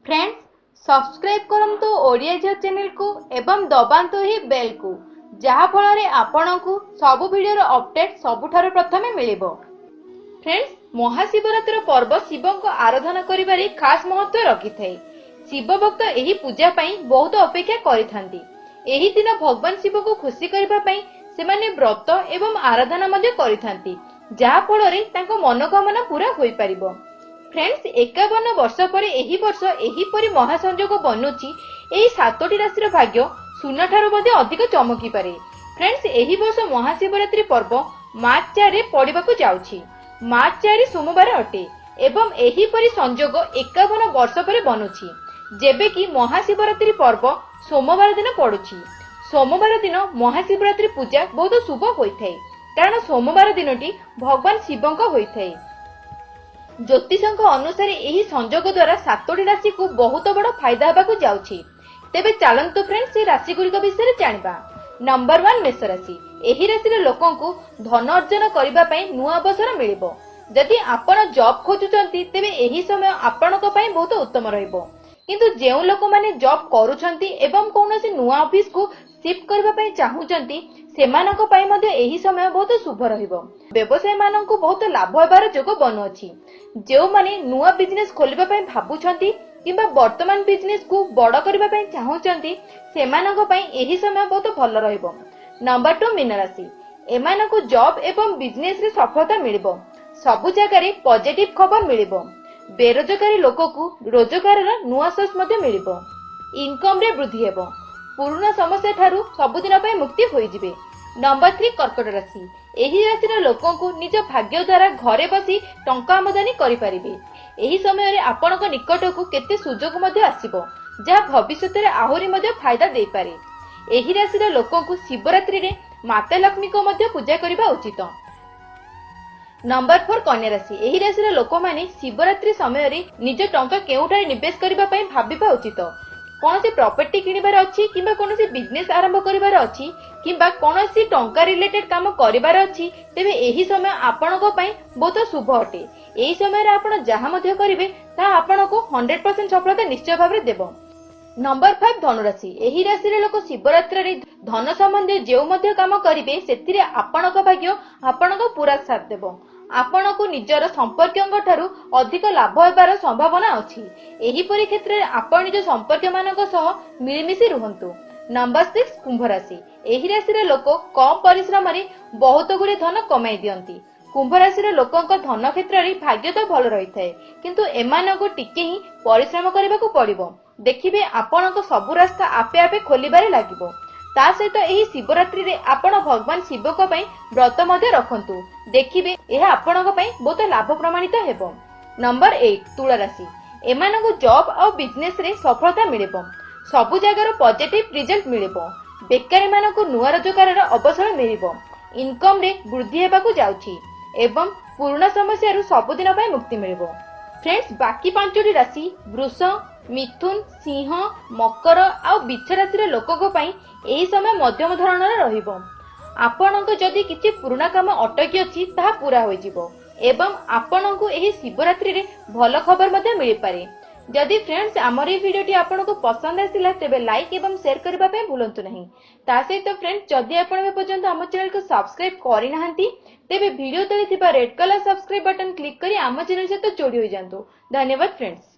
Friends subscribe करंतु Odia झियो channel को एवं दबांतु ही बेल को जहा फल रे आपनकु सब वीडियो रो अपडेट सबुठारो प्रथमे मिलिबो। फ्रेंड्स महाशिवरात्रि पर्व शिवं को आराधना करिबारे खास महत्व रखिथाय। शिव भक्त एही पूजा पई बहुत अपेक्षा करिथांती। एही दिन भगवान शिव को खुशी करबा पई सेमाने व्रत एवं आराधना मध्ये करिथांती जहा फल रे तांको मनोकामना पूरा होई परिबो। फ्रेंड्स 51 वर्ष पर एही वर्ष एही परि महासंयोग बनुची एही 7टी राशि भाग्य शून्य ठारो मध्ये अधिक चमकी पारे। फ्रेंड्स एही वर्ष महाशिवरात्रि पर्व मार्च 4 रे पड़िबाकू जाउची। मार्च 4 सोमवार अटे एवं एही परि संयोग 51 वर्ष पर बनुची जेबे कि महाशिवरात्रि पर्व सोमवार दिन पड़ुची। सोमवार दिन महाशिवरात्रि पूजा बहुत शुभ होइथाय कारण सोमवार दिनटी भगवान शिवंक होइथाय। ज्योतिषंक अनुसार एही संयोग द्वारा 7टी राशि को बहुत बड़ फायदा हेबाकू जाउची। तेबे चलंतु फ्रेंड्स से राशि गुड़िक विषय जानिबा। नंबर 1 मेष राशि। एही राशि लोकंकु धन अर्जन करिबा पई नुआ अवसर मिलिबो। जदि आपण जॉब खोजुचंती तेबे एही समय आपणक पई बहुत उत्तम रहइबो। किंतु जेउ लोक माने जॉब करूचंती एवं कोनोसी नुआ ऑफिस को शिफ्ट करबा पई चाहुचंती सेमानक पई मध्ये एही समय बहुत शुभ रहिबो। व्यवसाय माननकु बहुत लाभ हेबार जोग बनुअछि। जेउ माने नुआ बिजनेस खोलिबा पई भाबुचंती किंबा वर्तमान बिजनेस को बड़ करबा पई चाहुचंती सेमानक पई एही समय बहुत भल रहिबो। नंबर 2 मीन राशि। एमानकु जॉब एवं बिजनेस रे सफलता मिलिबो। सबु जगह रे पॉजिटिव खबर मिलिबो। बेरोजगारी लोक को रोजगार नुआ सोर्स मध्ये मिलिबो। इनकम रे वृद्धि हेबो। पुराना समस्या ठारू सबुदिन पई मुक्ति होई जिवे। नंबर 3 कर्कट राशि। एही राशि लोकों को निज भाग्य द्वारा घरे बसी टंका आमदानी करि परिबे। एही समय रे आपनक निकट को केते सुजोग मध्ये आसीबो जहा भविष्यत रे आहुरी मध्ये फायदा देई पारे। एही राशि लोकों को शिवरात्रि रे माता लक्ष्मी को मध्ये पूजा करिबा उचित। नंबर 4 कन्या राशि। एही राशि लोक माने शिवरात्रि समय रे निज टंका केउठारे निवेश करिबा पई भाबिबा उचित। कोनोसी प्रॉपर्टी किनिबार अछि किंबा कोनोसी बिजनेस आरंभ करिबार अछि किंबा कोनोसी टंका रिलेटेड काम करिबार अछि तेबे एही समय आपनको पई बहुत शुभ अटे। एही समय रे आपण जहा मध्ये करिवे ता आपनको 100% सफलता निश्चय भाबरे देबो। नंबर 5 धनुराशि। एही राशि रे लोक शिवरात्रि रे धन संबंधी जेउ मध्ये काम करिवे सेतिरे आपनको भाग्य आपनको पूरा साथ देबो। आपनको निजर संपर्कयंग ठारू अधिक लाभ हेबार संभावना अछि। एही परि क्षेत्र रे आपण निज संपर्क मानक सह मिलिमिशि रहंतु। नंबर 6 कुंभ राशि। एही राशि रे लोक कम परिश्रम रे बहुत गुरे धन कमाई दियंती। कुंभ राशि रे लोकंक धन क्षेत्र रे भाग्य तो भल रहिथाय किंतु एमानको टिके ही परिश्रम करबाकू पड़िबो। देखिबे आपनको सब रास्ता आपे आपे खोलिबारे लागिबो। ता सहित एही शिवरात्रि रे आपण भगवान शिव को पई व्रत मध्ये रखंतु। देखिबे एहा आपनको पई बहुत लाभ प्रमाणित हेबो। नंबर 8 तुला राशि। एमानको जॉब और बिजनेस रे सफलता मिलिबो। सबु जगार पॉजिटिव रिजल्ट मिलिबो। बेकारी मानको नुआ रोजगार अवसर मिलिबो। इनकम रे वृद्धि हेबाकू जाउछि एवं पूर्ण समस्या रु सबुदिन पई मुक्ति मिलिबो। फ्रेंड्स बाकी 5टी राशि वृष मिथुन सिंह मकर आ बिच्छ राशि लोकों पई एही समय मध्यम धरणर रहिबो। आपनको जदि किछि पुराना काम अटकी अछि ताहा पूरा होई जिवो एवं आपनको एही शिवरात्रि रे भल खबर मध्ये मिलि पारे। जदि फ्रेंड्स हमर ए वीडियोटी आपनको पसंद आसिला तेबे लाइक एवं शेयर करबा पे भूलंतु नहीं। ता सहित फ्रेंड्स जदि आपण पर्यंत हम चैनल को सब्सक्राइब करि नाहंती तेबे वीडियो तले थिबा red colour subscribe button click करी हम चैनल सहित जोड़ी होई जांतु। धन्यवाद फ्रेंड्स।